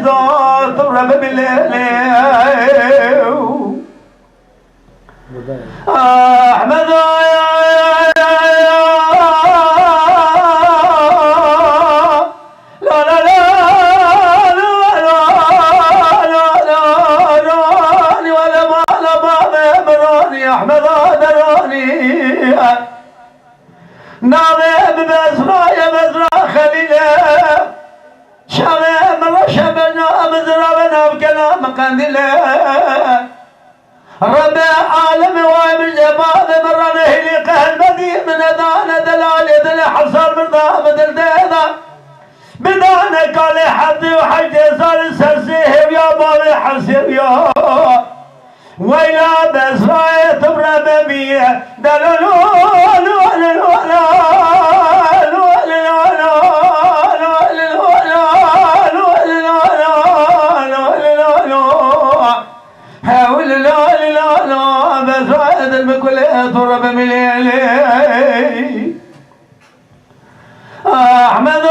زاد رب بالليل أحمد ناظر بمزرعة يا مزرعة خليلة شباب رشبنا مزرعنا بكلام قنديلة رب عالم ومجباب مرنا هلقه المدين من دانا دلال يدل حصر من ضام دلدينا بدانا قال حد وحج صار سرسيه يا بابي حسب يا ويا بزراية تبرى بمية دلولو ضرب مليلي أحمد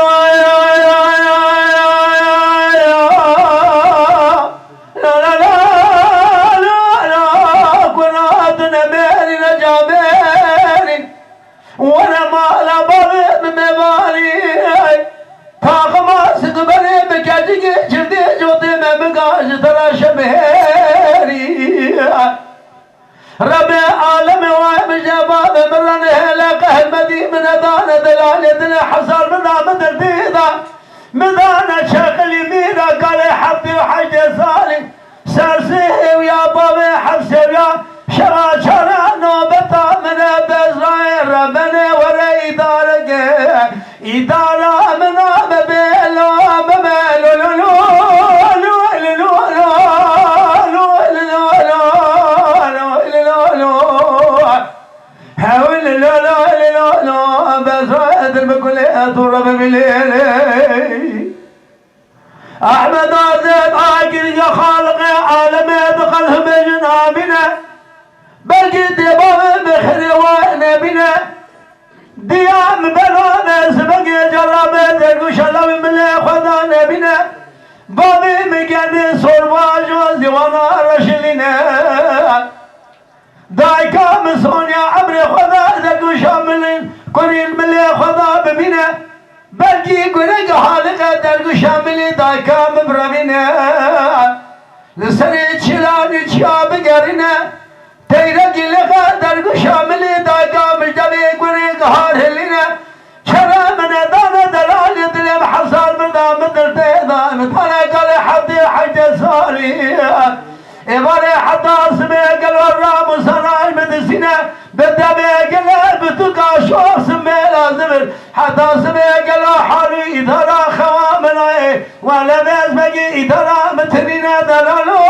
وانا ما لا بغي من مالي فاغما سقبلي بكاتي جردي جوتي ما بقاش ترى شبهري رب عالم ومجباب مرنا لقه المدي من دانا دلالتنا حصل منا مدرديدا مدانا شغل يمينا قال حبي وحج صالح سرسيه ويا بابي حسب يا شرا شرا نوبتا من بزراير ربنا ولا إدارة منا ببيلو ببيلو ضرب بالليل أحمد زيد عاقل يا خالق عالم دخله بجنابنا بلقيت بابا بخري وانا بنا ديام بلانا سبق جرب درقش الله من خذانا بنا بابي مقاني صرباج وزوانا رشلنا دايكا مسون يا عمري خذا درقش من كورين ملي خذا ببنا بلقي قرق حالقة درق شاملي دايكا مبرمنا لسنة شلاني شاب قرنا تيرق لغا درق شاملي دايكا مجدبي قرق حالهلنا شرا من دانا دلالي دلم حصال مدام دلتيدا مطلع قال حدي حج صالي إباري حتى سمي قال الرام سراي مدسنا بدبي قال بتقى شو سمي لازم حتى سمي قال حالي إدارة خوامنا ولا بيز بقي إدارة مترينا دلالو